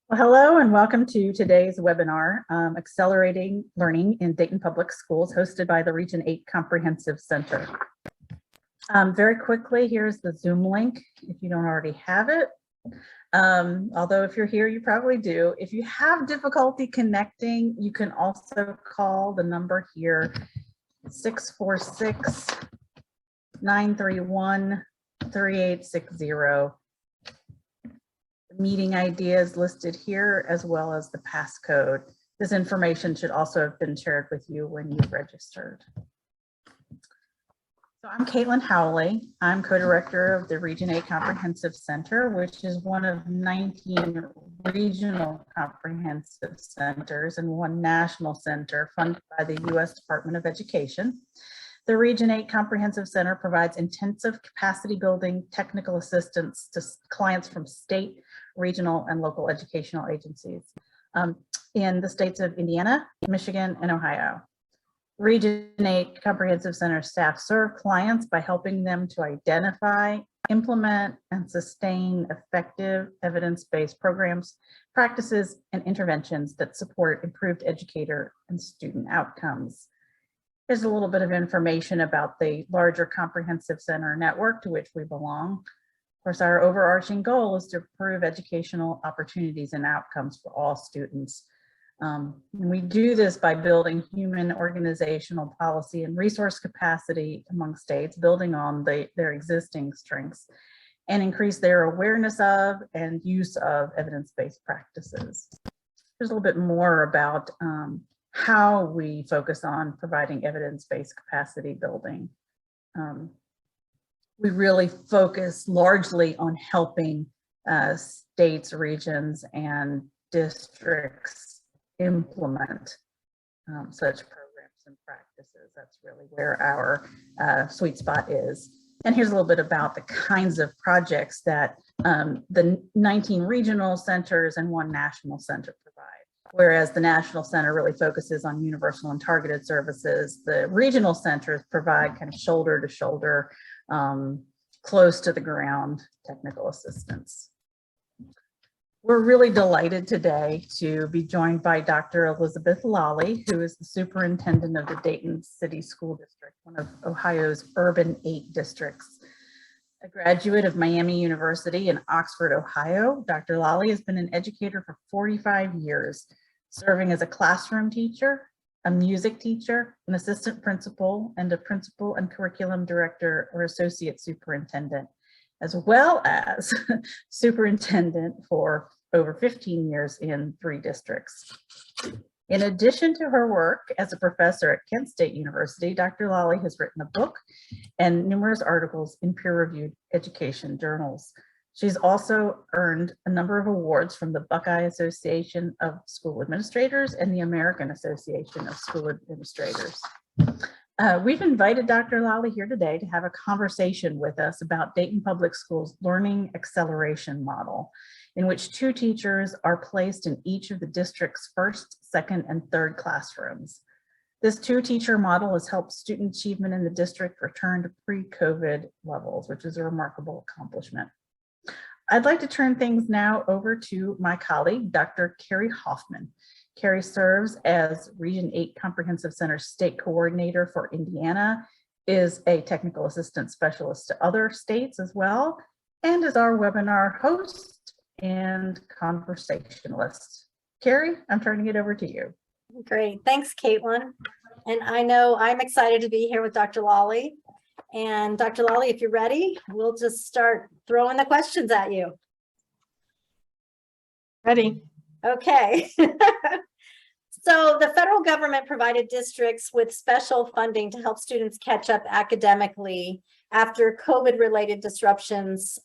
Well, hello and welcome to today's webinar, Accelerating Learning in Dayton Public Schools, hosted by the Region 8 Comprehensive Center. Very quickly, here's the Zoom link if you don't already have it. Although if you're here, you probably do. If you have difficulty connecting, you can also call the number here, 646-931-3860. Meeting ID is listed here, as well as the passcode. This information should also have been shared with you when you registered. So I'm Caitlin Howley. I'm co-director of the Region 8 Comprehensive Center, which is one of 19 regional comprehensive centers and one national center funded by the U.S. Department of Education. The Region 8 Comprehensive Center provides intensive capacity building technical assistance to clients from state, regional, and local educational agencies in the states of Indiana, Michigan, and Ohio. Region 8 Comprehensive Center staff serve clients by helping them to identify, implement, and sustain effective evidence-based programs, practices, and interventions that support improved educator and student outcomes. Here's a little bit of information about the larger Comprehensive Center network to which we belong. Of course, our overarching goal is to improve educational opportunities and outcomes for all students. And we do this by building human, organizational, policy, and resource capacity among states, building on their existing strengths, and increase their awareness of and use of evidence-based practices. There's a little bit more about how we focus on providing evidence-based capacity building. We really focus largely on helping states, regions, and districts implement such programs and practices. That's really where our sweet spot is. And here's a little bit about the kinds of projects that the 19 regional centers and one national center provide. Whereas the National Center really focuses on universal and targeted services, the regional centers provide kind of shoulder to shoulder, close to the ground technical assistance. We're really delighted today to be joined by Dr. Elizabeth Lolli, who is the superintendent of the Dayton City School District, one of Ohio's urban 8 districts. A graduate of Miami University in Oxford, Ohio, Dr. Lolli has been an educator for 45 years, serving as a classroom teacher, a music teacher, an assistant principal, and a principal and curriculum director or associate superintendent, as well as superintendent for over 15 years in 3 districts. In addition to her work as a professor at Kent State University, Dr. Lolli has written a book and numerous articles in peer-reviewed education journals. She's also earned a number of awards from the Buckeye Association of School Administrators and the American Association of School Administrators. We've invited Dr. Lolli here today to have a conversation with us about Dayton Public Schools' learning acceleration model, in which 2 teachers are placed in each of the district's first, second, and third classrooms. This 2-teacher model has helped student achievement in the district return to pre-COVID levels, which is a remarkable accomplishment. I'd like to turn things now over to my colleague, Dr. Carrie Hoffman. Carrie serves as Region 8 Comprehensive Center State Coordinator for Indiana, is a technical assistance specialist to other states as well, and is our webinar host and conversationalist. Carrie, I'm turning it over to you. Great, thanks, Caitlin. And I know I'm excited to be here with Dr. Lolli. And Dr. Lolli, if you're ready, we'll just start throwing the questions at you. Ready. Okay. So the federal government provided districts with special funding to help students catch up academically after COVID-related disruptions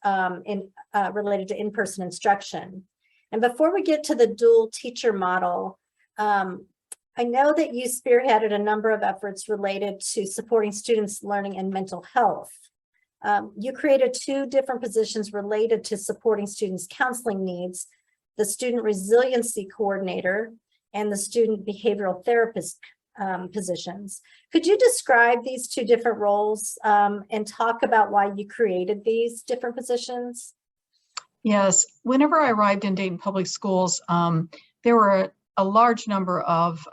related to in-person instruction. And before we get to the dual teacher model, I know that you spearheaded a number of efforts related to supporting students' learning and mental health. You created 2 different positions related to supporting students' counseling needs, the Student Resiliency Coordinator and the Student Behavioral Therapist positions. Could you describe these 2 different roles and talk about why you created these different positions? Yes, whenever I arrived in Dayton Public Schools, there were a large number of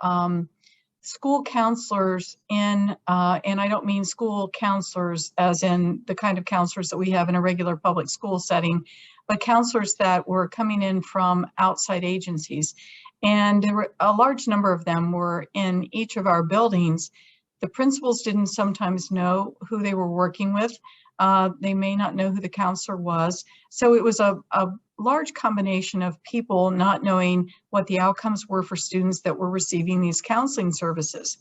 school counselors in, and I don't mean school counselors as in the kind of counselors that we have in a regular public school setting, but counselors that were coming in from outside agencies. And there were a large number of them were in each of our buildings. The principals didn't sometimes know who they were working with. They may not know who the counselor was. So it was a large combination of people not knowing what the outcomes were for students that were receiving these counseling services.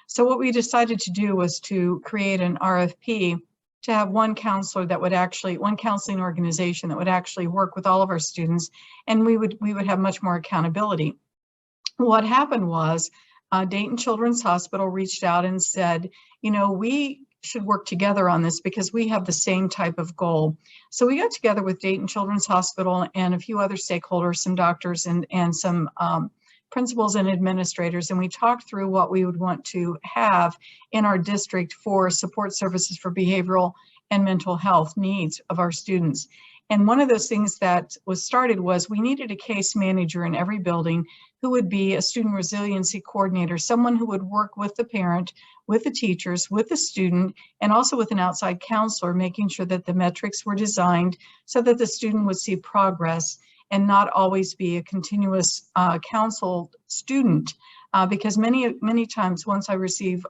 So what we decided to do was to create an RFP to have one counselor that would actually, one counseling organization that would actually work with all of our students, and we would have much more accountability. What happened was Dayton Children's Hospital reached out and said, you know, we should work together on this because we have the same type of goal. So we got together with Dayton Children's Hospital and a few other stakeholders, some doctors and some principals and administrators, and we talked through what we would want to have in our district for support services for behavioral and mental health needs of our students. And one of those things that was started was we needed a case manager in every building who would be a student resiliency coordinator, someone who would work with the parent, with the teachers, with the student, and also with an outside counselor, making sure that the metrics were designed so that the student would see progress and not always be a continuous counseled student. Because many times once I receive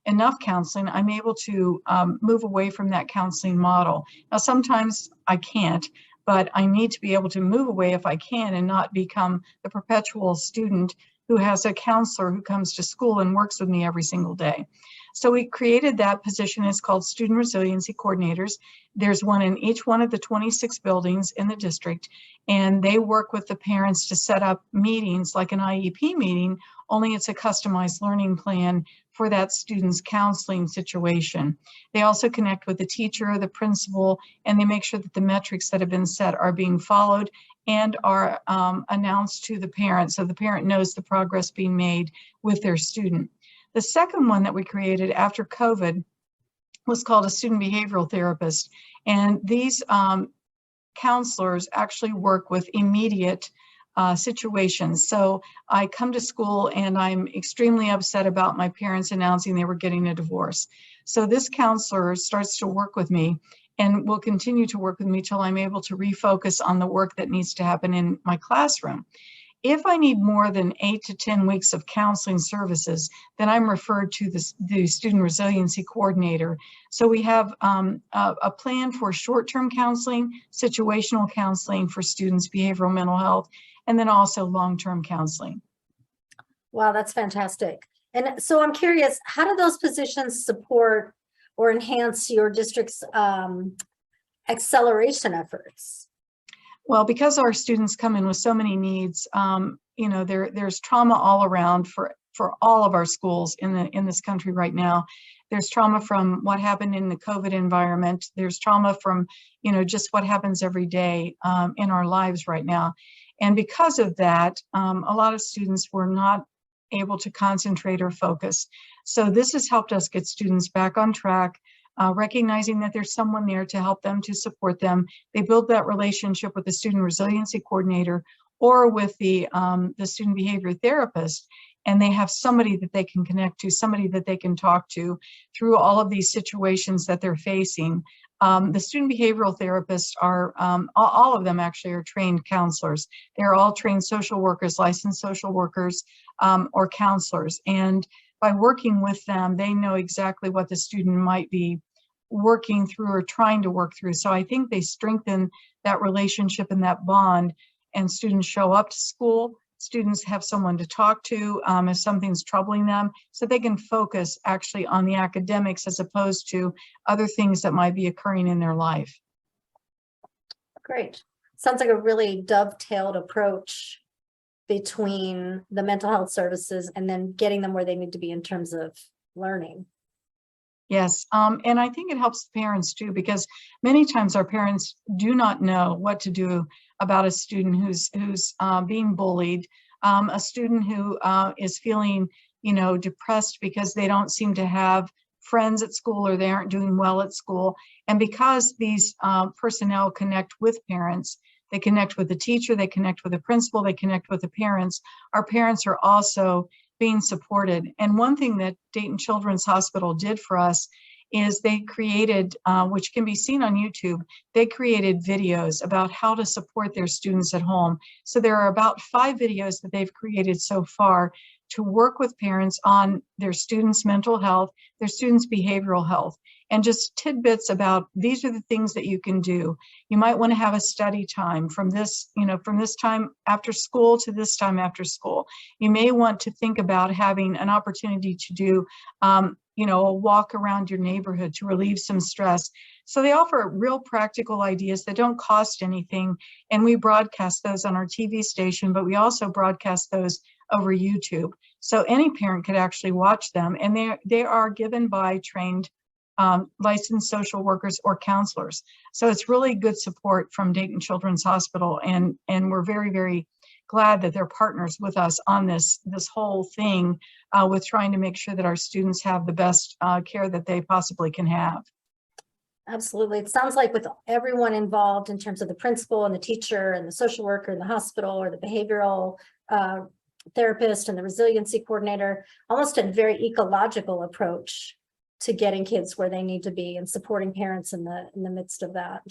enough counseling, I'm able to move away from that counseling model. Now, sometimes I can't, but I need to be able to move away if I can and not become the perpetual student who has a counselor who comes to school and works with me every single day. So we created that position. It's called Student Resiliency Coordinators. There's one in each one of the 26 buildings in the district, and they work with the parents to set up meetings like an IEP meeting, only it's a customized learning plan for that student's counseling situation. They also connect with the teacher, the principal, and they make sure that the metrics that have been set are being followed and are announced to the parent so the parent knows the progress being made with their student. The second one that we created after COVID was called a student behavioral therapist. And these counselors actually work with immediate situations. So I come to school and I'm extremely upset about my parents announcing they were getting a divorce. So this counselor starts to work with me and will continue to work with me till I'm able to refocus on the work that needs to happen in my classroom. If I need more than 8 to 10 weeks of counseling services, then I'm referred to the Student Resiliency Coordinator. So we have a plan for short-term counseling, situational counseling for students' behavioral mental health, and then also long-term counseling. Wow, that's fantastic. And so I'm curious, how do those positions support or enhance your district's acceleration efforts? Well, because our students come in with so many needs, you know, there's trauma all around for all of our schools in this country right now. There's trauma from what happened in the COVID environment. There's trauma from, you know, just what happens every day in our lives right now. And because of that, a lot of students were not able to concentrate or focus. So this has helped us get students back on track, recognizing that there's someone there to help them, to support them. They build that relationship with the student resiliency coordinator or with the student behavior therapist, and they have somebody that they can connect to, somebody that they can talk to through all of these situations that they're facing. The student behavioral therapists are, all of them actually are trained counselors. They're all trained social workers, licensed social workers, or counselors. And by working with them, they know exactly what the student might be working through or trying to work through. So I think they strengthen that relationship and that bond, and students show up to school. Students have someone to talk to if something's troubling them, so they can focus actually on the academics as opposed to other things that might be occurring in their life. Great. Sounds like a really dovetailed approach between the mental health services and then getting them where they need to be in terms of learning. Yes, and I think it helps the parents too, because many times our parents do not know what to do about a student who's being bullied, a student who is feeling, you know, depressed because they don't seem to have friends at school or they aren't doing well at school. And because these personnel connect with parents, they connect with the teacher, they connect with the principal, they connect with the parents. Our parents are also being supported. And one thing that Dayton Children's Hospital did for us is they created, which can be seen on YouTube, they created videos about how to support their students at home. So there are about 5 videos that they've created so far to work with parents on their students' mental health, their students' behavioral health, and just tidbits about these are the things that you can do. You might want to have a study time from this, from this time after school to this time after school. You may want to think about having an opportunity to do a walk around your neighborhood to relieve some stress. So they offer real practical ideas that don't cost anything. And we broadcast those on our TV station, but we also broadcast those over YouTube. So any parent could actually watch them. And they are given by trained licensed social workers or counselors. So it's really good support from Dayton Children's Hospital. And we're very, very glad that they're partners with us on this whole thing with trying to make sure that our students have the best care that they possibly can have. Absolutely. It sounds like with everyone involved in terms of the principal and the teacher and the social worker in the hospital or the behavioral therapist and the resiliency coordinator, almost a very ecological approach to getting kids where they need to be and supporting parents in the midst of that.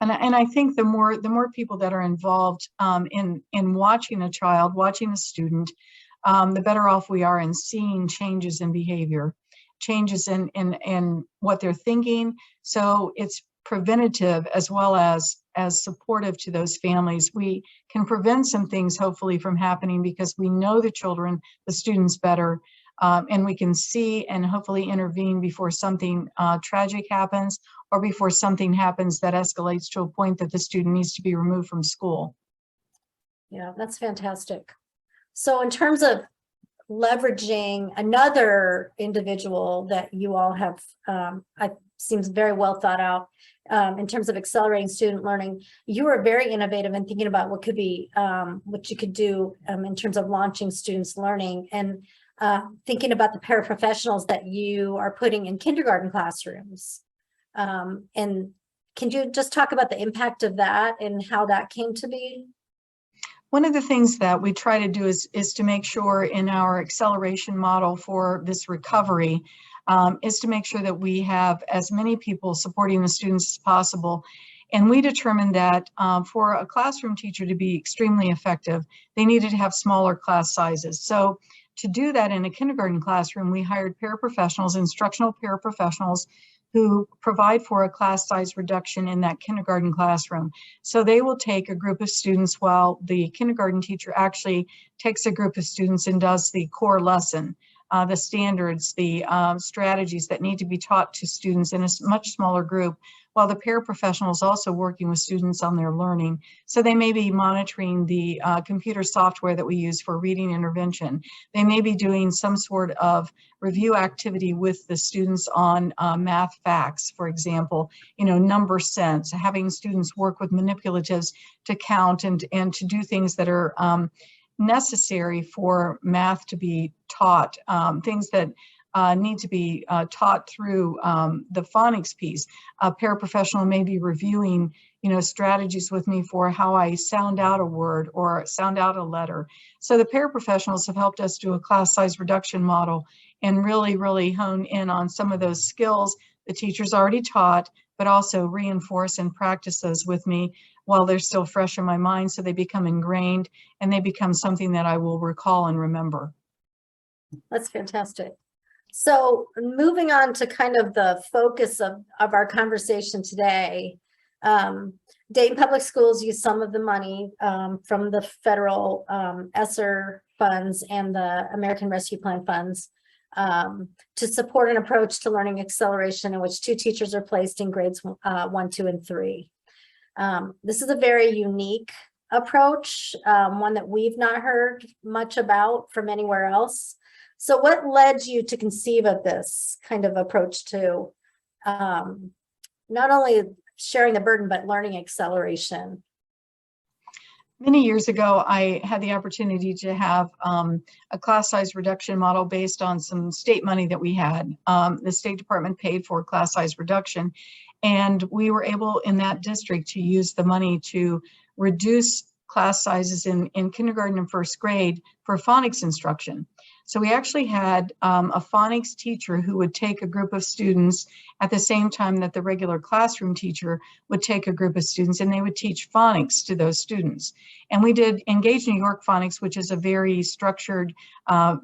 And I think the more people that are involved in watching a child, watching a student, the better off we are in seeing changes in behavior, changes in what they're thinking. So it's preventative as well as supportive to those families. We can prevent some things hopefully from happening because we know the children, the students better, and we can see and hopefully intervene before something tragic happens or before something happens that escalates to a point that the student needs to be removed from school. Yeah, that's fantastic. So in terms of leveraging another individual that you all have, seems very well thought out in terms of accelerating student learning, you are very innovative in thinking about what could be, what you could do in terms of launching students learning and thinking about the paraprofessionals that you are putting in kindergarten classrooms. And can you just talk about the impact of that and how that came to be? One of the things that we try to do is to make sure in our acceleration model for this recovery is to make sure that we have as many people supporting the students as possible. And we determined that for a classroom teacher to be extremely effective, they needed to have smaller class sizes. So to do that in a kindergarten classroom, we hired paraprofessionals, instructional paraprofessionals, who provide for a class size reduction in that kindergarten classroom. So they will take a group of students while the kindergarten teacher actually takes a group of students and does the core lesson, the standards, the strategies that need to be taught to students in a much smaller group, while the paraprofessional is also working with students on their learning. So they may be monitoring the computer software that we use for reading intervention. They may be doing some sort of review activity with the students on math facts, for example, number sense, having students work with manipulatives to count and to do things that are necessary for math to be taught, things that need to be taught through the phonics piece. A paraprofessional may be reviewing, strategies with me for how I sound out a word or sound out a letter. So the paraprofessionals have helped us do a class size reduction model and really, really hone in on some of those skills the teachers already taught, but also reinforce and practice those with me while they're still fresh in my mind, so they become ingrained and they become something that I will recall and remember. That's fantastic. So moving on to kind of the focus of our conversation today, Dayton Public Schools use some of the money from the federal ESSER funds and the American Rescue Plan funds to support an approach to learning acceleration in which 2 teachers are placed in grades 1, 2, and 3. This is a very unique approach, one that we've not heard much about from anywhere else. So what led you to conceive of this kind of approach to not only sharing the burden, but learning acceleration? Many years ago, I had the opportunity to have a class size reduction model based on some state money that we had. The State Department paid for class size reduction. And we were able in that district to use the money to reduce class sizes in kindergarten and first grade for phonics instruction. So we actually had a phonics teacher who would take a group of students at the same time that the regular classroom teacher would take a group of students, and they would teach phonics to those students. And we did Engage New York Phonics, which is a very structured,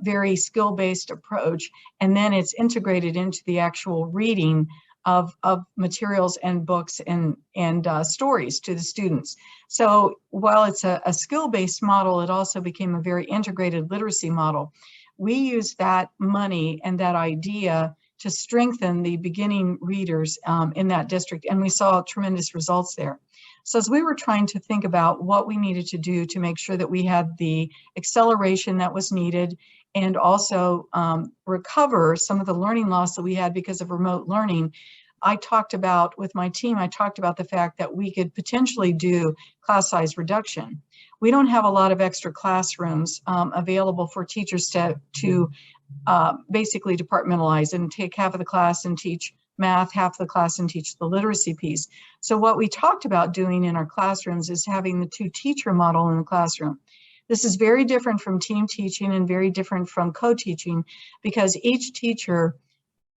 very skill-based approach. And then it's integrated into the actual reading of materials and books and stories to the students. So while it's a skill-based model, it also became a very integrated literacy model. We used that money and that idea to strengthen the beginning readers in that district, and we saw tremendous results there. So as we were trying to think about what we needed to do to make sure that we had the acceleration that was needed and also recover some of the learning loss that we had because of remote learning, I talked about with my team, I talked about the fact that we could potentially do class size reduction. We don't have a lot of extra classrooms available for teachers to basically departmentalize and take half of the class and teach math, half of the class and teach the literacy piece. So what we talked about doing in our classrooms is having the two teacher model in the classroom. This is very different from team teaching and very different from co-teaching because each teacher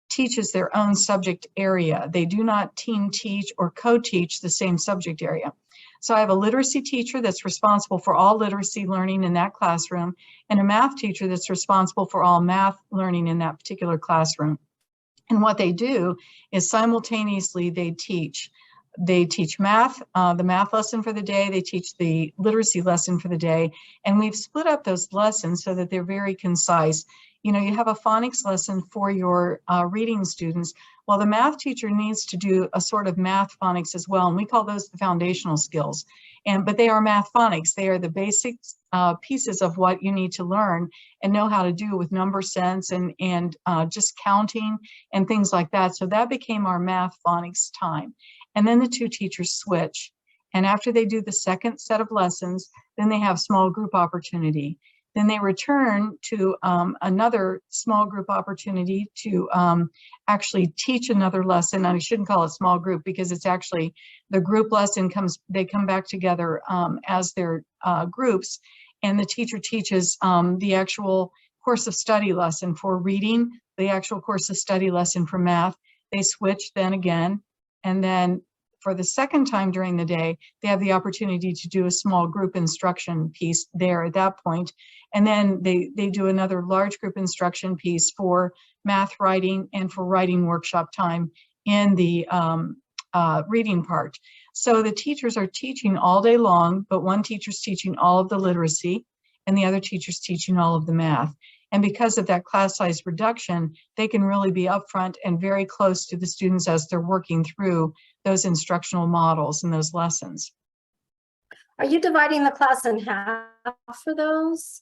teaches their own subject area. They do not team teach or co-teach the same subject area. So I have a literacy teacher that's responsible for all literacy learning in that classroom and a math teacher that's responsible for all math learning in that particular classroom. And what they do is simultaneously they teach math, the math lesson for the day, they teach the literacy lesson for the day, and we've split up those lessons so that they're very concise. You know, you have a phonics lesson for your reading students. Well, the math teacher needs to do a sort of math phonics as well, and we call those the foundational skills. But they are math phonics. They are the basic pieces of what you need to learn and know how to do with number sense and just counting and things like that. So that became our math phonics time. And then the two teachers switch. And after they do the second set of lessons, then they have small group opportunity. Then they return to another small group opportunity to actually teach another lesson. And I shouldn't call it small group because it's actually the group lesson they come back together as their groups, and the teacher teaches the actual course of study lesson for reading, the actual course of study lesson for math. They switch then again, and then for the second time during the day, they have the opportunity to do a small group instruction piece there at that point. And then they do another large group instruction piece for math writing and for writing workshop time in the reading part. So the teachers are teaching all day long, but one teacher's teaching all of the literacy and the other teacher's teaching all of the math. And because of that class size reduction, they can really be upfront and very close to the students as they're working through those instructional models and those lessons. Are you dividing the class in half for those?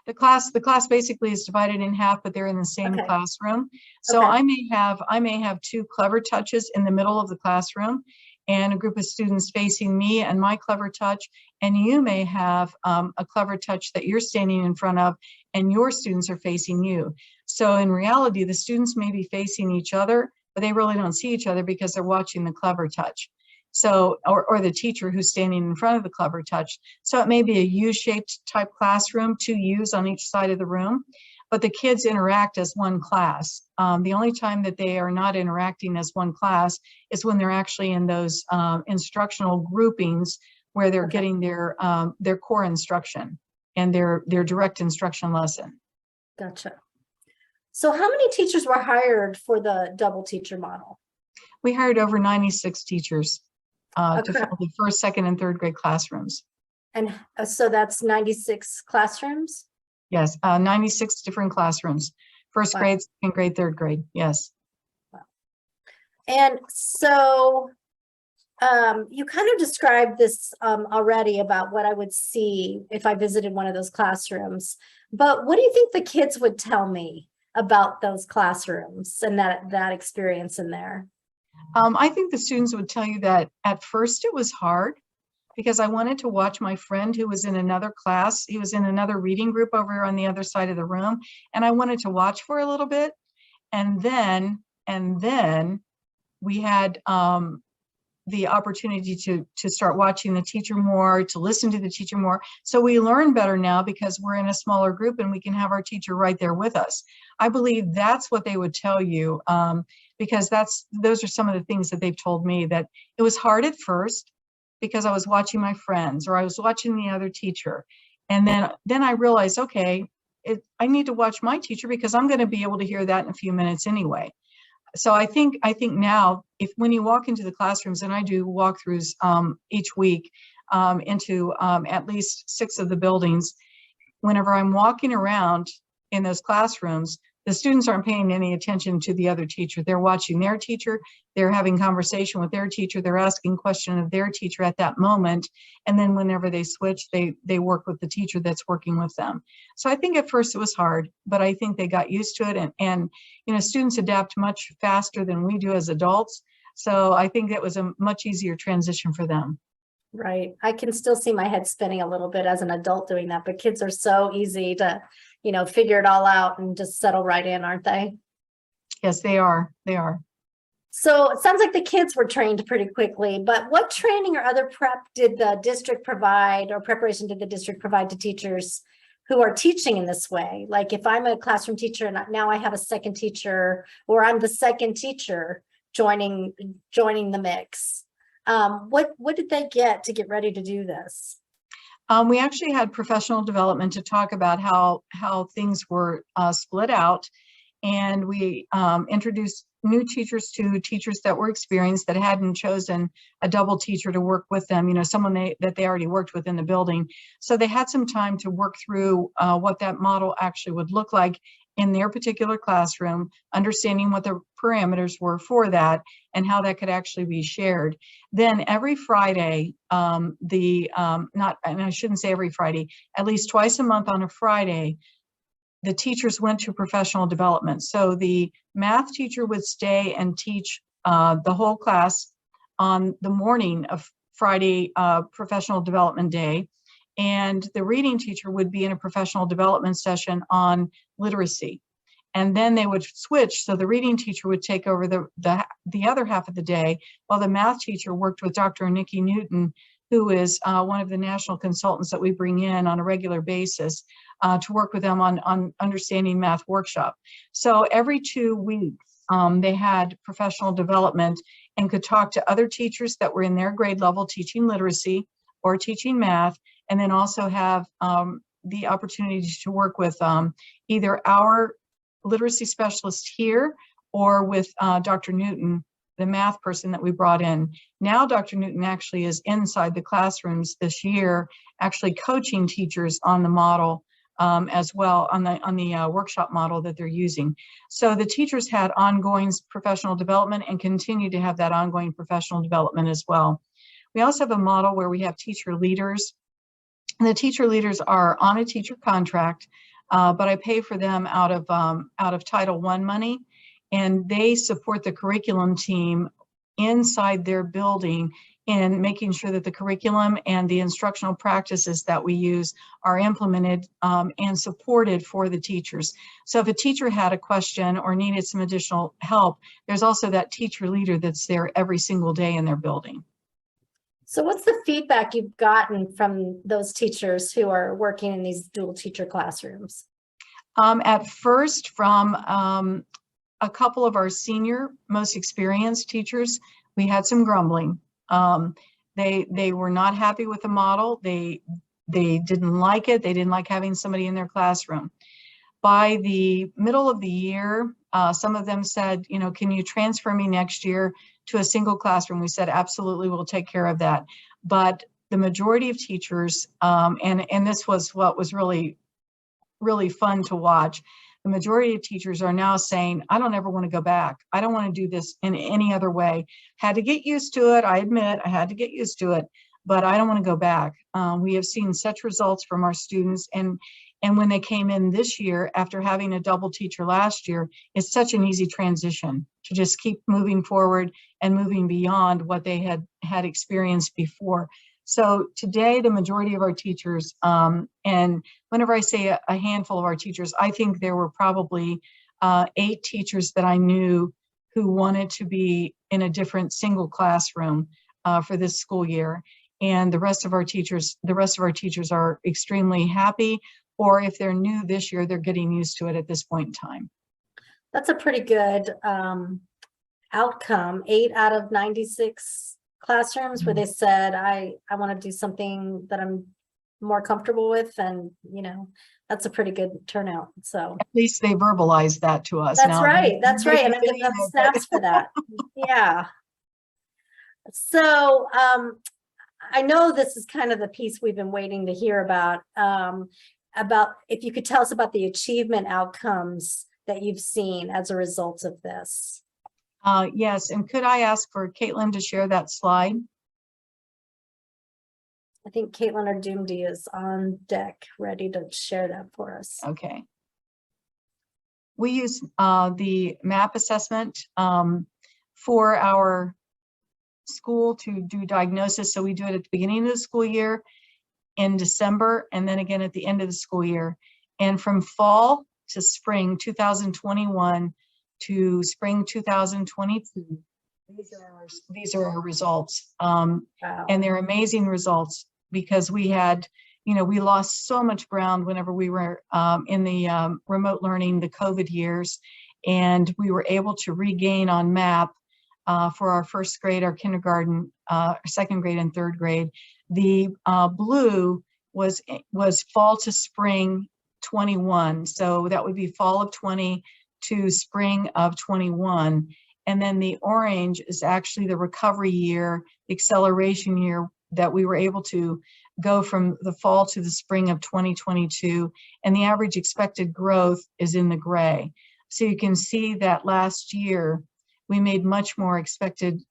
The class basically is divided in half, but they're in the same classroom. So Okay. I may have two clever touches in the middle of the classroom and a group of students facing me and my clever touch, and you may have a clever touch that you're standing in front of and your students are facing you. So in reality, the students may be facing each other, but they really don't see each other because they're watching the clever touch. So, or the teacher who's standing in front of the clever touch. So it may be a U-shaped type classroom, 2 U's on each side of the room, but the kids interact as one class. The only time that they are not interacting as one class is when they're actually in those instructional groupings where they're getting their core instruction and their direct instruction lesson. Gotcha. So how many teachers were hired for the double teacher model? We hired over 96 teachers to fill the first, second, and third grade classrooms. And so that's 96 classrooms? Yes, 96 different classrooms. First grade, second grade, third grade, yes. Wow. And so you kind of described this already about what I would see if I visited one of those classrooms. But what do you think the kids would tell me about those classrooms and that experience in there? I think the students would tell you that at first it was hard because I wanted to watch my friend who was in another class. He was in another reading group over on the other side of the room, and I wanted to watch for a little bit. And then we had the opportunity to start watching the teacher more, to listen to the teacher more. So we learn better now because we're in a smaller group and we can have our teacher right there with us. I believe that's what they would tell you, because those are some of the things that they've told me, that it was hard at first because I was watching my friends or I was watching the other teacher. And then I realized, okay, I need to watch my teacher because I'm going to be able to hear that in a few minutes anyway. So I think now, when you walk into the classrooms, and I do walkthroughs each week into at least 6 of the buildings, whenever I'm walking around in those classrooms, the students aren't paying any attention to the other teacher. They're watching their teacher, they're having conversation with their teacher, they're asking questions of their teacher at that moment. And then whenever they switch, they work with the teacher that's working with them. So I think at first it was hard, but I think they got used to it. And you know, students adapt much faster than we do as adults. So I think it was a much easier transition for them. Right. I can still see my head spinning a little bit as an adult doing that, but kids are so easy to, you know, figure it all out and just settle right in, aren't they? Yes, they are. They are. So it sounds like the kids were trained pretty quickly, but what training or other prep did the district provide, or preparation did the district provide to teachers who are teaching in this way? Like if I'm a classroom teacher and now I have a second teacher, or I'm the second teacher joining the mix. What did they get to get ready to do this? We actually had professional development to talk about how things were split out, and we introduced new teachers to teachers that were experienced, that hadn't chosen a double teacher to work with them, you know, someone that they already worked with in the building. So they had some time to work through what that model actually would look like in their particular classroom, understanding what the parameters were for that and how that could actually be shared. Then every Friday, and I shouldn't say every Friday, at least twice a month on a Friday, the teachers went to professional development. So the math teacher would stay and teach the whole class on the morning of Friday professional development day. And the reading teacher would be in a professional development session on literacy. And then they would switch. So the reading teacher would take over the other half of the day, while the math teacher worked with Dr. Nikki Newton, who is one of the national consultants that we bring in on a regular basis to work with them on understanding math workshop. So every 2 weeks, they had professional development and could talk to other teachers that were in their grade level teaching literacy or teaching math, and then also have the opportunity to work with either our literacy specialist here or with Dr. Newton, the math person that we brought in. Now Dr. Newton actually is inside the classrooms this year, actually coaching teachers on the model as well, on the workshop model that they're using. So the teachers had ongoing professional development and continue to have that ongoing professional development as well. We also have a model where we have teacher leaders. The teacher leaders are on a teacher contract, but I pay for them out of Title I money, and they support the curriculum team inside their building in making sure that the curriculum and the instructional practices that we use are implemented and supported for the teachers. So if a teacher had a question or needed some additional help, there's also that teacher leader that's there every single day in their building. So what's the feedback you've gotten from those teachers who are working in these dual teacher classrooms? At first, from a couple of our senior, most experienced teachers, we had some grumbling. They were not happy with the model. They didn't like it. They didn't like having somebody in their classroom. By the middle of the year, some of them said, you know, can you transfer me next year to a single classroom? We said, absolutely, we'll take care of that. But the majority of teachers, and this was what was really fun to watch, the majority of teachers are now saying, I don't ever want to go back. I don't want to do this in any other way. Had to get used to it. I admit I had to get used to it, but I don't want to go back. We have seen such results from our students, and when they came in this year, after having a double teacher last year, it's such an easy transition to just keep moving forward and moving beyond what they had experienced before. So today, the majority of our teachers, and whenever I say a handful of our teachers, I think there were probably 8 teachers that I knew who wanted to be in a different single classroom for this school year. And the rest of our teachers are extremely happy, or if they're new this year, they're getting used to it at this point in time. That's a pretty good outcome. 8 out of 96 classrooms where they said, I want to do something that I'm more comfortable with, and that's a pretty good turnout. So at least they verbalized that to us. That's now right. That's right. And I give them snaps for that. Yeah. So I know this is kind of the piece we've been waiting to hear about if you could tell us about the achievement outcomes that you've seen as a result of this. Yes, and could I ask for Caitlin to share that slide? I think Caitlin or Doomdy is on deck, ready to share that for us. Okay. We use the MAP assessment for our school to do diagnosis. So we do it at the beginning of the school year in December, and then again at the end of the school year. And from fall to spring 2021 to spring 2022, these are our results. Wow. And they're amazing results, because we had, we lost so much ground whenever we were in the remote learning, the COVID years, and we were able to regain on MAP for our first grade, our kindergarten, second grade and third grade. The blue was fall to spring 21. So that would be fall of 20 to spring of 21. And then the orange is actually the recovery year, the acceleration year, that we were able to go from the fall to the spring of 2022. And the average expected growth is in the gray. So you can see that last year, we made much more expected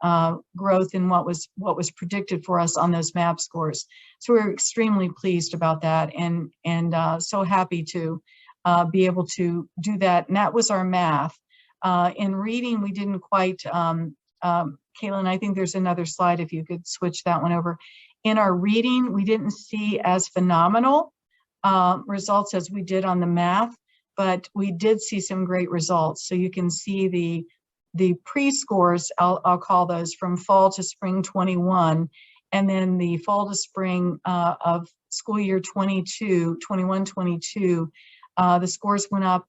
growth in what was predicted for us on those MAP scores. So we're extremely pleased about that, and so happy to be able to do that. And that was our math. In reading, we didn't quite, Caitlin, I think there's another slide if you could switch that one over. In our reading, we didn't see as phenomenal results as we did on the math, but we did see some great results. So you can see the pre-scores, I'll call those, from fall to spring 21, and then the fall to spring of school year 21-22, the scores went up,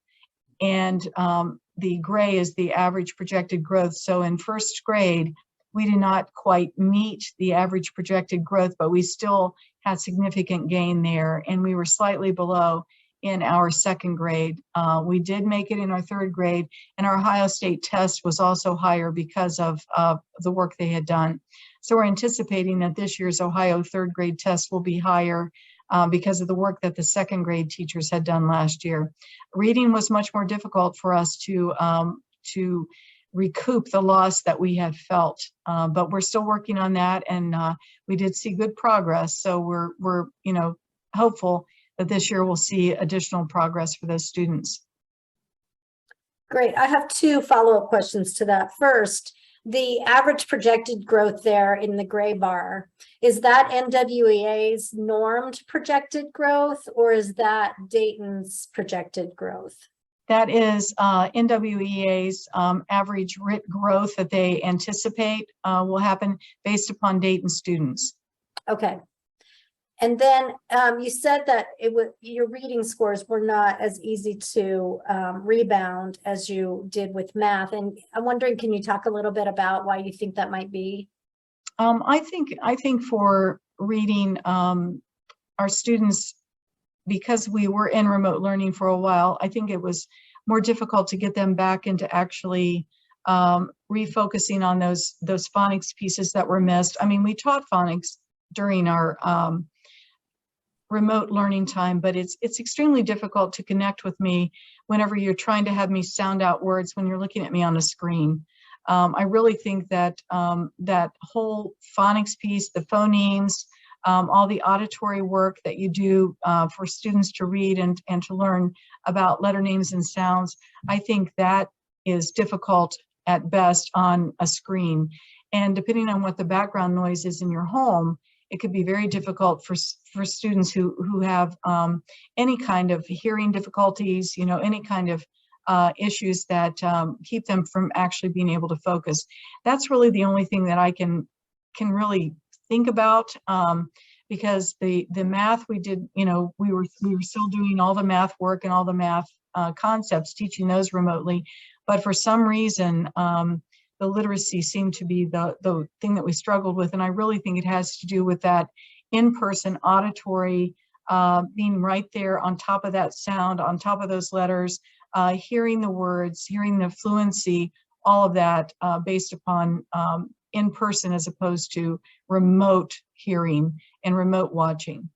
and the gray is the average projected growth. So in first grade, we did not quite meet the average projected growth, but we still had significant gain there, and we were slightly below in our second grade. We did make it in our third grade, and our Ohio State test was also higher because of the work they had done. So we're anticipating that this year's Ohio third grade test will be higher because of the work that the second grade teachers had done last year. Reading was much more difficult for us to recoup the loss that we had felt, but we're still working on that, and we did see good progress. So we're hopeful that this year we'll see additional progress for those students. Great. I have two follow-up questions to that. First, the average projected growth there in the gray bar, is that NWEA's normed projected growth, or is that Dayton's projected growth? That is NWEA's average RIT growth that they anticipate will happen based upon Dayton students. Okay. And then you said that your reading scores were not as easy to rebound as you did with math. And I'm wondering, can you talk a little bit about why you think that might be? I think for reading, our students, because we were in remote learning for a while, I think it was more difficult to get them back into actually refocusing on those phonics pieces that were missed. I mean, we taught phonics during our remote learning time, but it's extremely difficult to connect with me whenever you're trying to have me sound out words when you're looking at me on a screen. I really think that that whole phonics piece, the phonemes, all the auditory work that you do for students to read and to learn about letter names and sounds, I think that is difficult at best on a screen. And depending on what the background noise is in your home, it could be very difficult for students who have any kind of hearing difficulties, any kind of issues that keep them from actually being able to focus. That's really the only thing that I can really think about, because the math we did, you know, we were still doing all the math work and all the math concepts, teaching those remotely, but for some reason the literacy seemed to be the thing that we struggled with, and I really think it has to do with that in-person auditory, being right there on top of that sound, on top of those letters, hearing the words, hearing the fluency, all of that based upon in person as opposed to remote hearing and remote watching.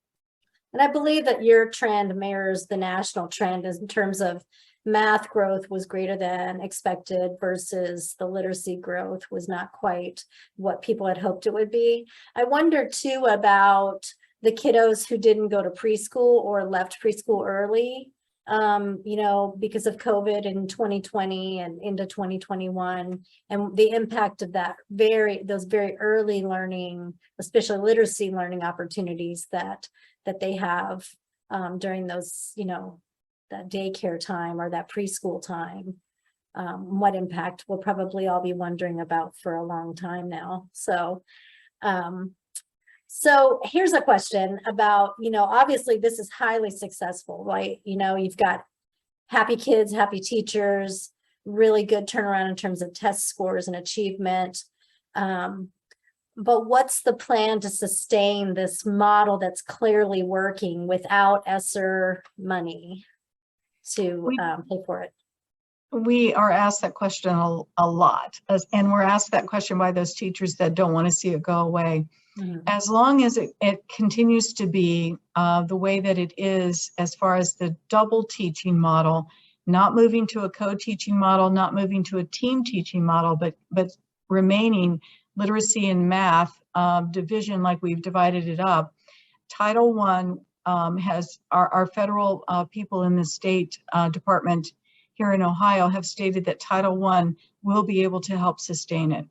And I believe that your trend mirrors the national trend in terms of math growth was greater than expected versus the literacy growth was not quite what people had hoped it would be. I wonder too about the kiddos who didn't go to preschool or left preschool early, you know, because of COVID in 2020 and into 2021, and the impact of that those very early learning, especially literacy learning opportunities that they have during those, you know, that daycare time or that preschool time. What impact we'll probably all be wondering about for a long time now. So so here's a question about, you know, obviously this is highly successful, right? You know, you've got happy kids, happy teachers, really good turnaround in terms of test scores and achievement. But what's the plan to sustain this model that's clearly working without ESSER money to pay for it? We are asked that question a lot, and we're asked that question by those teachers that don't want to see it go away. Mm-hmm. As long as it continues to be the way that it is, as far as the double teaching model, not moving to a co-teaching model, not moving to a team teaching model, but remaining literacy and math division like we've divided it up. Title I has our federal people in the State Department here in Ohio have stated that Title I will be able to help sustain it.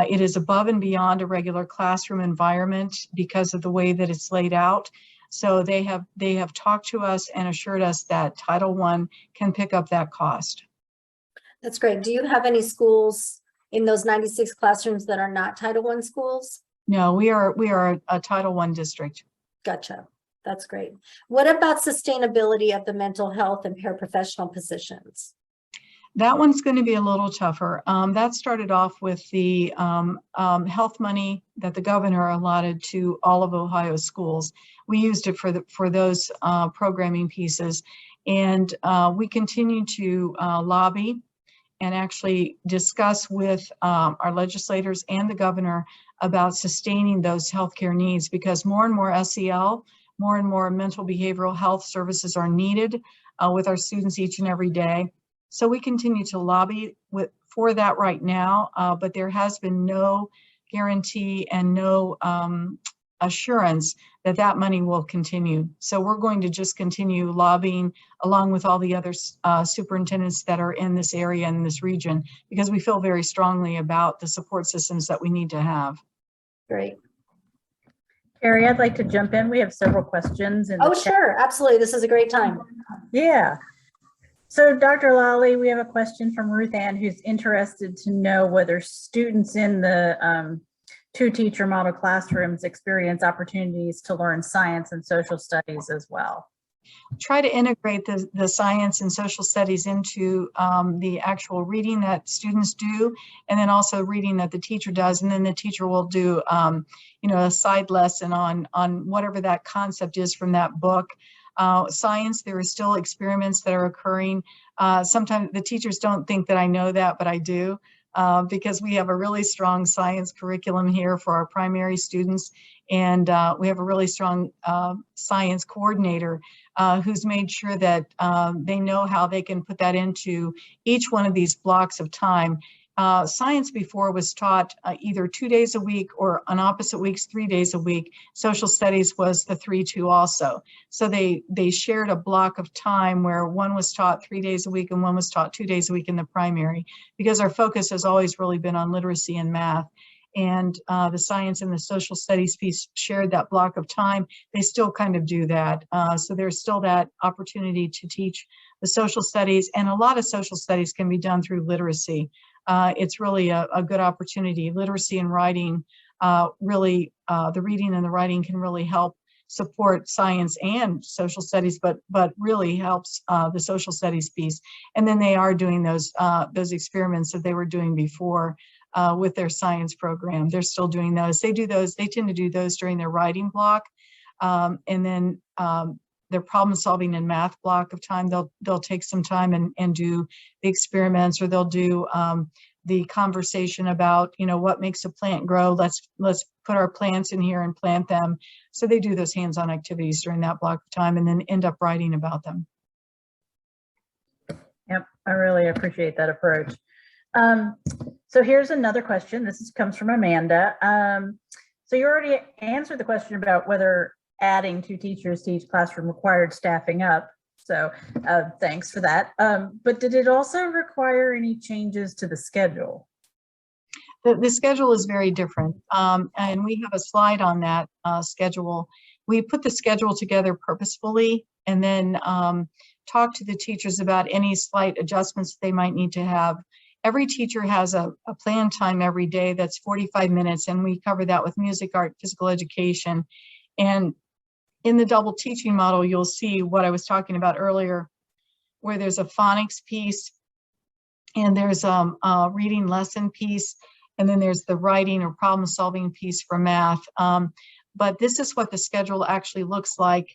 It is above and beyond a regular classroom environment because of the way that it's laid out. So they have talked to us and assured us that Title I can pick up that cost. That's great. Do you have any schools in those 96 classrooms that are not Title I schools? No, we are a Title I district. Gotcha. That's great. What about sustainability of the mental health and paraprofessional positions? That one's going to be a little tougher. That started off with the health money that the governor allotted to all of Ohio's schools. We used it for those programming pieces, and we continue to lobby and actually discuss with our legislators and the governor about sustaining those healthcare needs, because more and more SEL, more and more mental behavioral health services are needed with our students each and every day. So we continue to lobby for that right now, but there has been no guarantee and no assurance that that money will continue. So we're going to just continue lobbying along with all the other superintendents that are in this area and this region, because we feel very strongly about the support systems that we need to have. Great. Carrie, I'd like to jump in. We have several questions. Oh, sure. Absolutely. This is a great time. Yeah. So Dr. Lolli, we have a question from Ruth Ann, who's interested to know whether students in the two-teacher model classrooms experience opportunities to learn science and social studies as well. Try to integrate the science and social studies into the actual reading that students do, and then also reading that the teacher does, and then the teacher will do you know, a side lesson on whatever that concept is from that book. Science, there are still experiments that are occurring. Sometimes the teachers don't think that I know that, but I do, because we have a really strong science curriculum here for our primary students, and we have a really strong science coordinator who's made sure that they know how they can put that into each one of these blocks of time. Science before was taught either 2 days a week, or on opposite weeks 3 days a week. Social studies was the 3-2 also. So they shared a block of time where one was taught 3 days a week and one was taught 2 days a week in the primary, because our focus has always really been on literacy and math. and the science and the social studies piece shared that block of time, they still kind of do that. So there's still that opportunity to teach the social studies, and a lot of social studies can be done through literacy. It's really a good opportunity. Literacy and writing, really, the reading and the writing can really help support science and social studies, but really helps the social studies piece. And then they are doing those experiments that they were doing before with their science program. They're still doing those. They tend to do those during their writing block, and then their problem solving and math block of time. They'll take some time and do the experiments, or they'll do the conversation about, you know, what makes a plant grow. Let's put our plants in here and plant them. So they do those hands-on activities during that block of time and then end up writing about them. Yep, I really appreciate that approach. So here's another question. This comes from Amanda. So you already answered the question about whether adding 2 teachers to each classroom required staffing up. So thanks for that. But did it also require any changes to the schedule? The schedule is very different, and we have a slide on that schedule. We put the schedule together purposefully and then talk to the teachers about any slight adjustments they might need to have. Every teacher has a planned time every day that's 45 minutes, and we cover that with music, art, physical education. And in the double teaching model, you'll see what I was talking about earlier, where there's a phonics piece and there's a reading lesson piece, and then there's the writing or problem solving piece for math. But this is what the schedule actually looks like.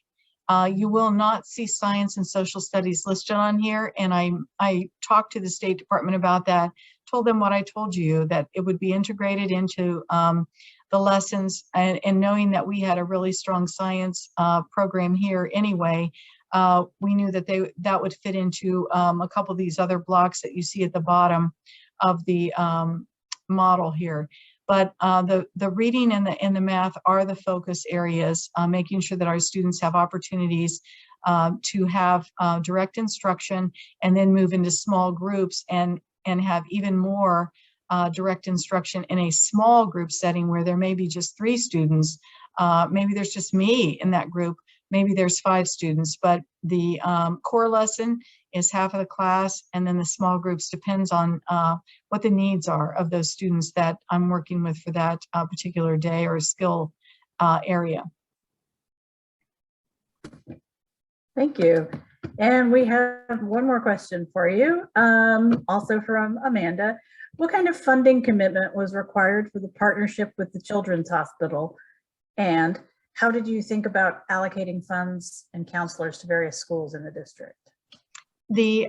You will not see science and social studies listed on here, and I talked to the State Department about that, told them what I told you, that it would be integrated into the lessons, and knowing that we had a really strong science program here anyway, we knew that that would fit into a couple of these other blocks that you see at the bottom of the model here. But the reading and the math are the focus areas, making sure that our students have opportunities to have direct instruction, and then move into small groups and have even more direct instruction in a small group setting where there may be just 3 students. Maybe there's just me in that group. Maybe there's 5 students, but the core lesson is half of the class, and then the small groups depends on what the needs are of those students that I'm working with for that particular day or skill area. Thank you. And we have one more question for you, also from Amanda. What kind of funding commitment was required for the partnership with the Children's Hospital? And how did you think about allocating funds and counselors to various schools in the district? The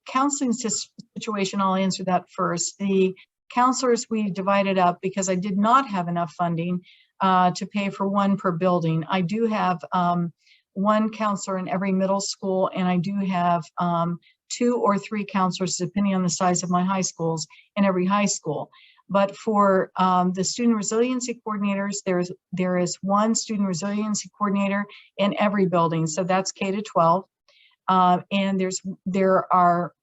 counseling situation, I'll answer that first. The counselors we divided up because I did not have enough funding to pay for 1 per building. I do have 1 counselor in every middle school, and I do have 2 or 3 counselors, depending on the size of my high schools, in every high school. But for the student resiliency coordinators, there is 1 student resiliency coordinator in every building. So that's K to 12. And there are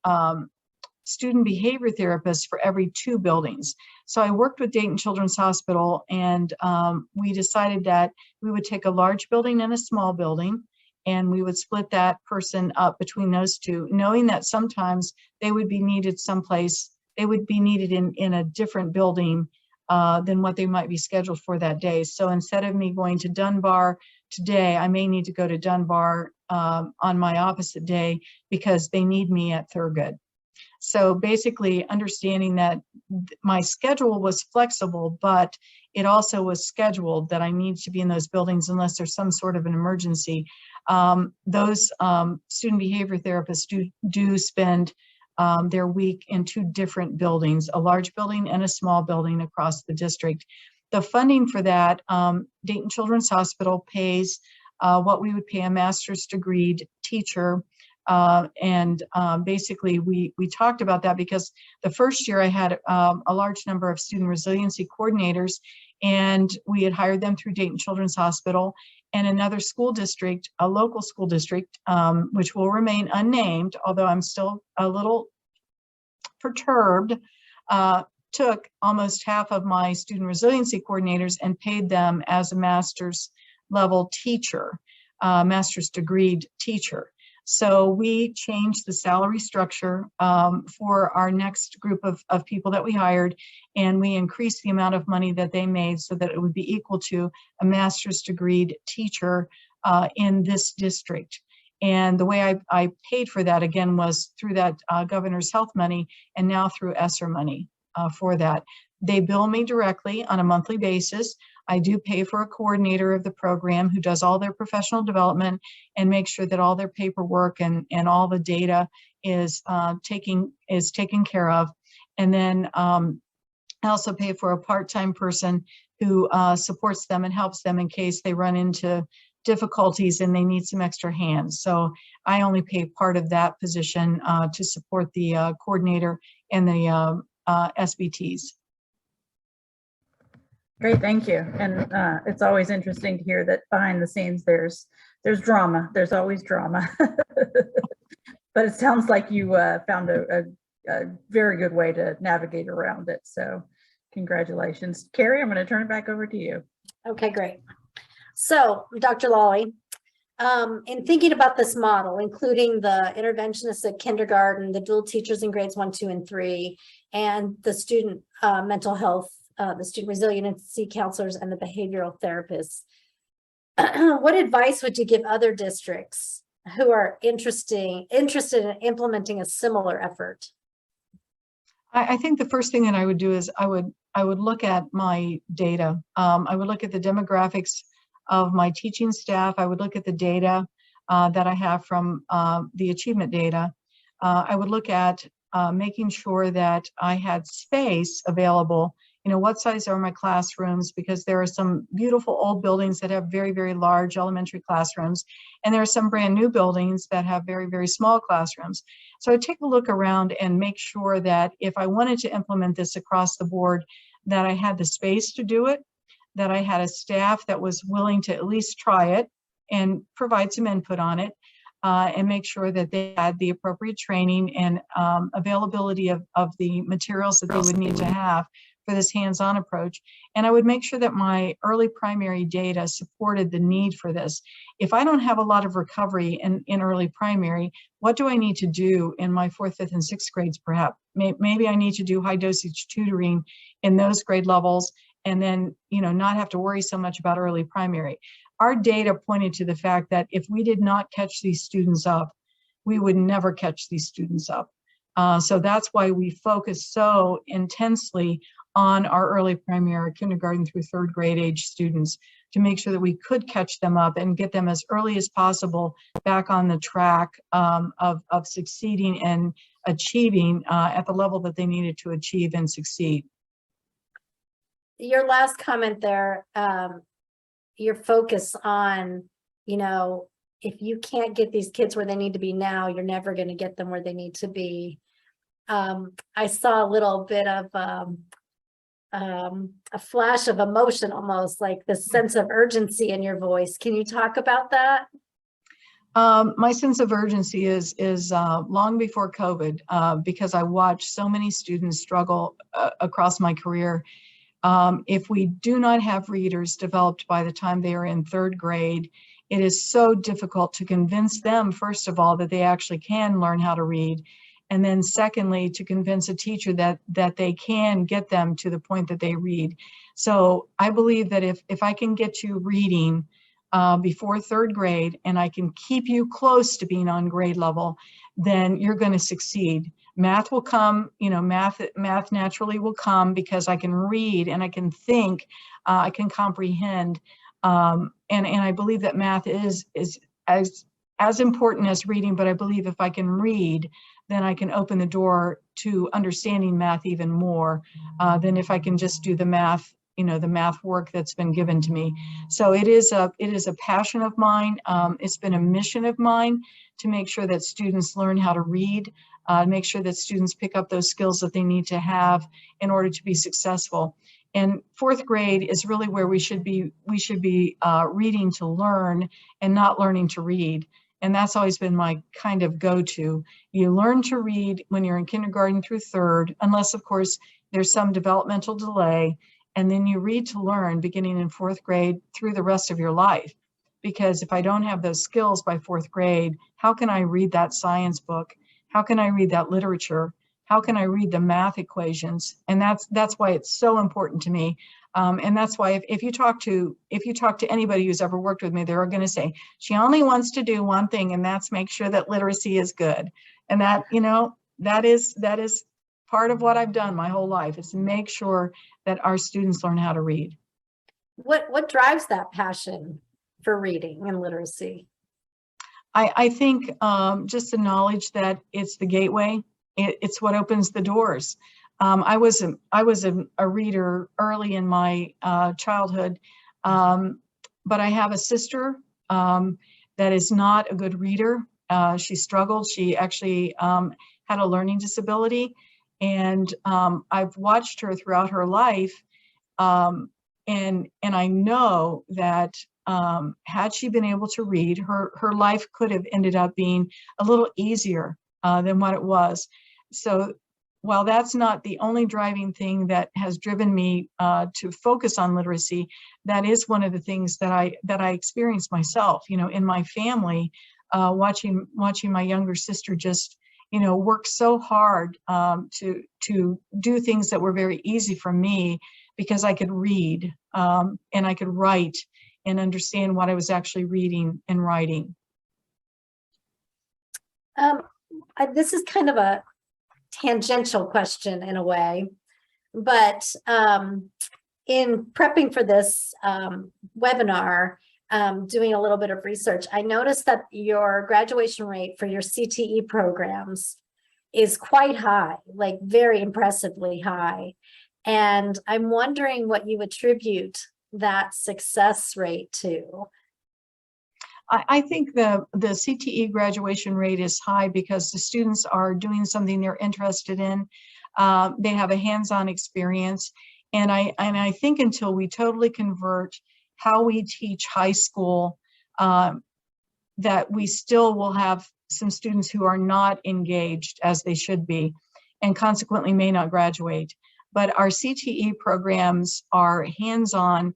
student behavior therapists for every 2 buildings. So I worked with Dayton Children's Hospital, and we decided that we would take a large building and a small building, and we would split that person up between those 2, knowing that sometimes they would be needed someplace, they would be needed in a different building than what they might be scheduled for that day. So instead of me going to Dunbar today, I may need to go to Dunbar on my opposite day because they need me at Thurgood. So basically understanding that my schedule was flexible, but it also was scheduled that I need to be in those buildings unless there's some sort of an emergency. Those student behavior therapists do spend their week in 2 different buildings, a large building and a small building across the district. The funding for that, Dayton Children's Hospital pays what we would pay a master's degree teacher. And basically we talked about that because the first year I had a large number of student resiliency coordinators, and we had hired them through Dayton Children's Hospital, and another school district, a local school district, which will remain unnamed, although I'm still a little perturbed, took almost half of my student resiliency coordinators and paid them as a master's level teacher, master's degreed teacher. So we changed the salary structure for our next group of people that we hired, and we increased the amount of money that they made so that it would be equal to a master's degreed teacher in this district. And the way I paid for that, again, was through that governor's health money, and now through ESSER money for that. They bill me directly on a monthly basis. I do pay for a coordinator of the program who does all their professional development and make sure that all their paperwork and all the data is taken care of. And then I also pay for a part-time person who supports them and helps them in case they run into difficulties and they need some extra hands. So I only pay part of that position to support the coordinator and the SBTs. Great, thank you. And it's always interesting to hear that behind the scenes there's drama. There's always drama. But it sounds like you found a very good way to navigate around it. So congratulations. Carrie, I'm going to turn it back over to you. Okay, great. So, Dr. Lolli, in thinking about this model, including the interventionists at kindergarten, the dual teachers in grades 1, 2, and 3, and the student mental health, the student resiliency counselors, and the behavioral therapists, what advice would you give other districts who are interested in implementing a similar effort? I think the first thing that I would do is I would look at my data. I would look at the demographics of my teaching staff. I would look at the data that I have from the achievement data. I would look at making sure that I had space available. You know, what size are my classrooms? Because there are some beautiful old buildings that have very, very large elementary classrooms, and there are some brand new buildings that have very, very small classrooms. So I take a look around and make sure that if I wanted to implement this across the board, that I had the space to do it, that I had a staff that was willing to at least try it and provide some input on it, and make sure that they had the appropriate training and availability of the materials that they would need to have for this hands-on approach. And I would make sure that my early primary data supported the need for this. If I don't have a lot of recovery in early primary, what do I need to do in my 4th, 5th, and 6th grades perhaps? Maybe I need to do high dosage tutoring in those grade levels, and then, you know, not have to worry so much about early primary. Our data pointed to the fact that if we did not catch these students up, we would never catch these students up. So that's why we focus so intensely on our early primary, kindergarten through 3rd grade age students, to make sure that we could catch them up and get them as early as possible back on the track of succeeding and achieving at the level that they needed to achieve and succeed. Your last comment there, your focus on, you know, if you can't get these kids where they need to be now, you're never going to get them where they need to be. I saw a little bit of a flash of emotion, almost like the sense of urgency in your voice. Can you talk about that? My sense of urgency is long before COVID, because I watched so many students struggle across my career. If we do not have readers developed by the time they are in 3rd grade, it is so difficult to convince them, first of all, that they actually can learn how to read. And then secondly, to convince a teacher that they can get them to the point that they read. So I believe that if I can get you reading before 3rd grade, and I can keep you close to being on grade level, then you're going to succeed. Math will come, you know, math naturally will come because I can read and I can think, I can comprehend. And I believe that math is as important as reading, but I believe if I can read, then I can open the door to understanding math even more than if I can just do the math, you know, the math work that's been given to me. So it is a passion of mine. It's been a mission of mine to make sure that students learn how to read, make sure that students pick up those skills that they need to have in order to be successful. And 4th grade is really where we should be reading to learn and not learning to read. And that's always been my kind of go-to. You learn to read when you're in kindergarten through 3rd, unless of course there's some developmental delay, and then you read to learn beginning in 4th grade through the rest of your life. Because if I don't have those skills by 4th grade, how can I read that science book? How can I read that literature? How can I read the math equations? And that's why it's so important to me. And that's why if you talk to anybody who's ever worked with me, they're going to say, she only wants to do one thing, and that's make sure that literacy is good. And that, you know, that is part of what I've done my whole life, is to make sure that our students learn how to read. What drives that passion for reading and literacy? I think just the knowledge that it's the gateway. It's what opens the doors. I was a reader early in my childhood, but I have a sister that is not a good reader. She struggled. She actually had a learning disability, and I've watched her throughout her life, and I know that had she been able to read, her life could have ended up being a little easier than what it was. So while that's not the only driving thing that has driven me to focus on literacy, that is one of the things that I experienced myself, you know, in my family, watching my younger sister just, you know, work so hard to do things that were very easy for me, because I could read and I could write and understand what I was actually reading and writing. This is kind of a tangential question in a way, but in prepping for this webinar, doing a little bit of research, I noticed that your graduation rate for your CTE programs is quite high, like very impressively high. And I'm wondering what you attribute that success rate to. I think the CTE graduation rate is high because the students are doing something they're interested in. They have a hands-on experience. And I think until we totally convert how we teach high school, that we still will have some students who are not engaged as they should be, and consequently may not graduate. But our CTE programs are hands-on.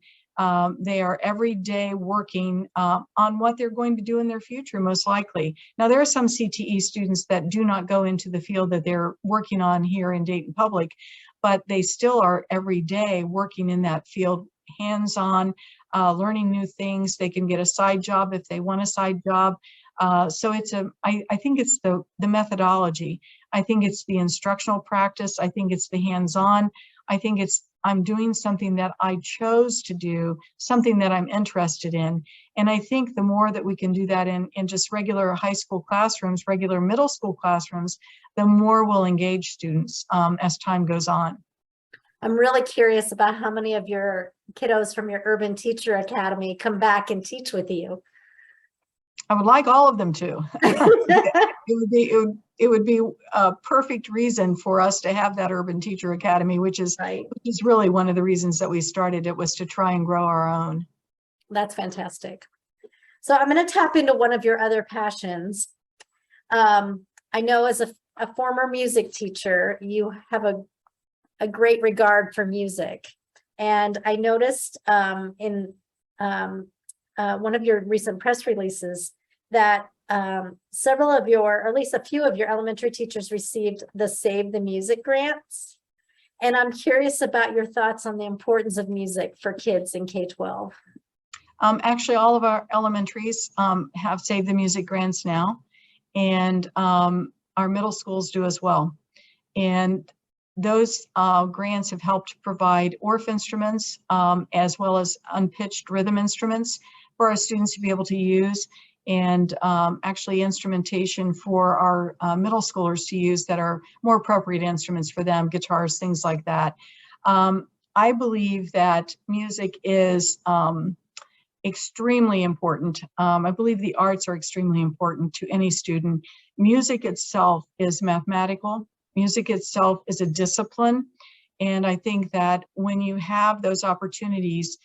They are every day working on what they're going to do in their future, most likely. Now, there are some CTE students that do not go into the field that they're working on here in Dayton Public, but they still are every day working in that field, hands-on, learning new things. They can get a side job if they want a side job. So I think it's the methodology. I think it's the instructional practice. I think it's the hands-on. I think I'm doing something that I chose to do, something that I'm interested in. And I think the more that we can do that in just regular high school classrooms, regular middle school classrooms, the more we'll engage students as time goes on. I'm really curious about how many of your kiddos from your Urban Teacher Academy come back and teach with you. I would like all of them to. It would be a perfect reason for us to have that Urban Teacher Academy, which is really one of the reasons that we started it, was to try and grow our own. That's fantastic. So I'm going to tap into one of your other passions. I know as a former music teacher, you have a great regard for music. And I noticed in one of your recent press releases that several of your, or at least a few of your elementary teachers received the Save the Music grants. And I'm curious about your thoughts on the importance of music for kids in K-12. Actually, all of our elementaries have Save the Music grants now, and our middle schools do as well. And those grants have helped provide ORF instruments as well as unpitched rhythm instruments for our students to be able to use, and actually instrumentation for our middle schoolers to use that are more appropriate instruments for them, guitars, things like that. I believe that music is extremely important. I believe the arts are extremely important to any student. Music itself is mathematical. Music itself is a discipline. And I think that when you have those opportunities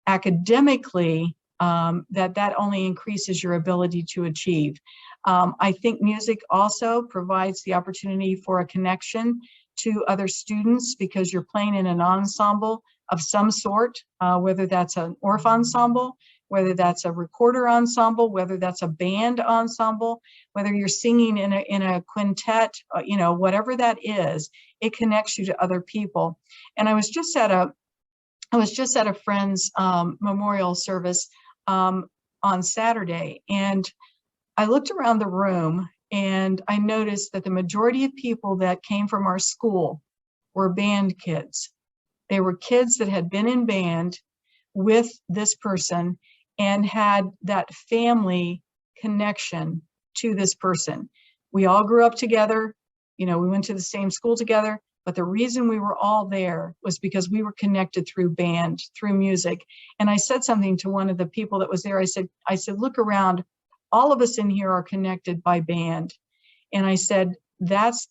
academically, that only increases your ability to achieve. I think music also provides the opportunity for a connection to other students because you're playing in an ensemble of some sort, whether that's an Orff ensemble, whether that's a recorder ensemble, whether that's a band ensemble, whether you're singing in a quintet, you know, whatever that is, it connects you to other people. And I was just at a friend's memorial service on Saturday, and I looked around the room and I noticed that the majority of people that came from our school were band kids. They were kids that had been in band with this person and had that family connection to this person. We all grew up together, you know, we went to the same school together, but the reason we were all there was because we were connected through band, through music. And I said something to one of the people that was there. I said, look around, all of us in here are connected by band. And I said, that's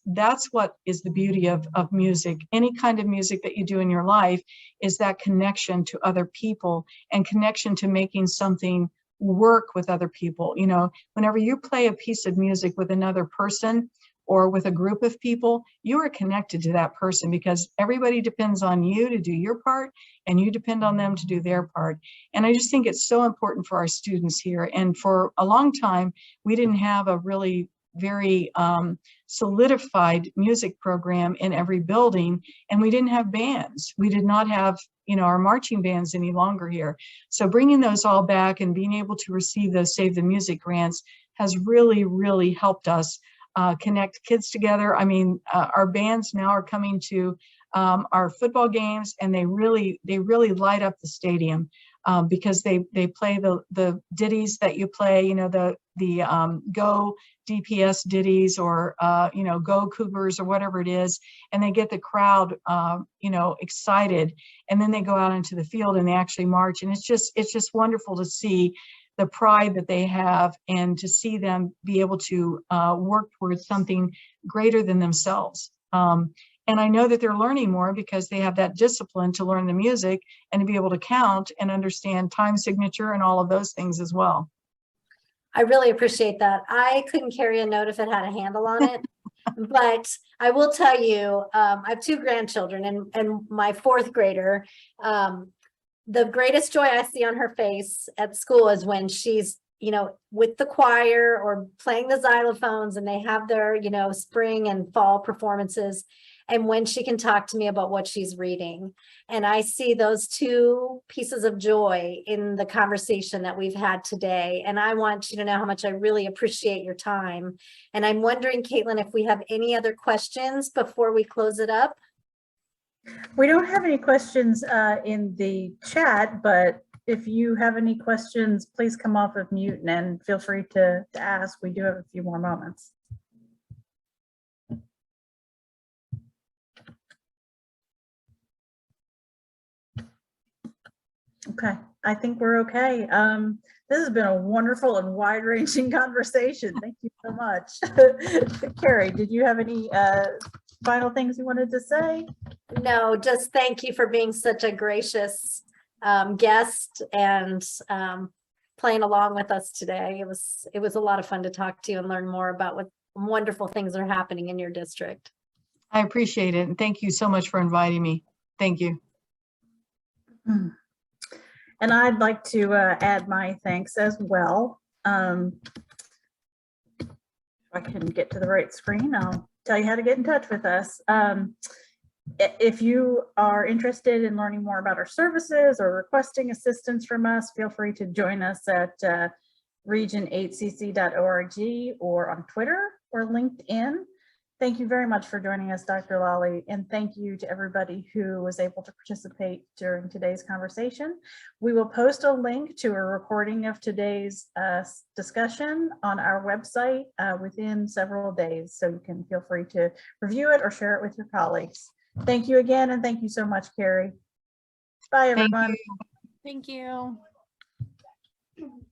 what is the beauty of music. Any kind of music that you do in your life is that connection to other people and connection to making something work with other people. You know, whenever you play a piece of music with another person or with a group of people, you are connected to that person because everybody depends on you to do your part and you depend on them to do their part. And I just think it's so important for our students here. And for a long time, we didn't have a really very solidified music program in every building, and we didn't have bands. We did not have, you know, our marching bands any longer here. So bringing those all back and being able to receive those Save the Music grants has really, really helped us connect kids together. I mean, our bands now are coming to our football games, and they really light up the stadium because they play the ditties that you play, you know, the Go DPS ditties or you know, Go Cougars or whatever it is, and they get the crowd you know, excited, and then they go out into the field and they actually march, and it's just wonderful to see the pride that they have and to see them be able to work towards something greater than themselves. And I know that they're learning more because they have that discipline to learn the music and to be able to count and understand time signature and all of those things as well. I really appreciate that. I couldn't carry a note if it had a handle on it, but I will tell you, I have 2 grandchildren, and my 4th grader, the greatest joy I see on her face at school is when she's, you know, with the choir or playing the xylophones and they have their, you know, spring and fall performances. And when she can talk to me about what she's reading. And I see those 2 pieces of joy in the conversation that we've had today. And I want you to know how much I really appreciate your time. And I'm wondering, Caitlin, if we have any other questions before we close it up. We don't have any questions in the chat, but if you have any questions, please come off of mute and feel free to ask. We do have a few more moments. Okay, I think we're okay. This has been a wonderful and wide-ranging conversation. Thank you so much. Carrie, did you have any final things you wanted to say? No, just thank you for being such a gracious guest and playing along with us today. It was a lot of fun to talk to you and learn more about what wonderful things are happening in your district. I appreciate it. And thank you so much for inviting me. Thank you. And I'd like to add my thanks as well. If I can get to the right screen, I'll tell you how to get in touch with us. If you are interested in learning more about our services or requesting assistance from us, feel free to join us at region8cc.org or on Twitter or LinkedIn. Thank you very much for joining us, Dr. Lolli, and thank you to everybody who was able to participate during today's conversation. We will post a link to a recording of today's discussion on our website within several days, so you can feel free to review it or share it with your colleagues. Thank you again, and thank you so much, Carrie. Bye, everyone. Thank you. Thank you.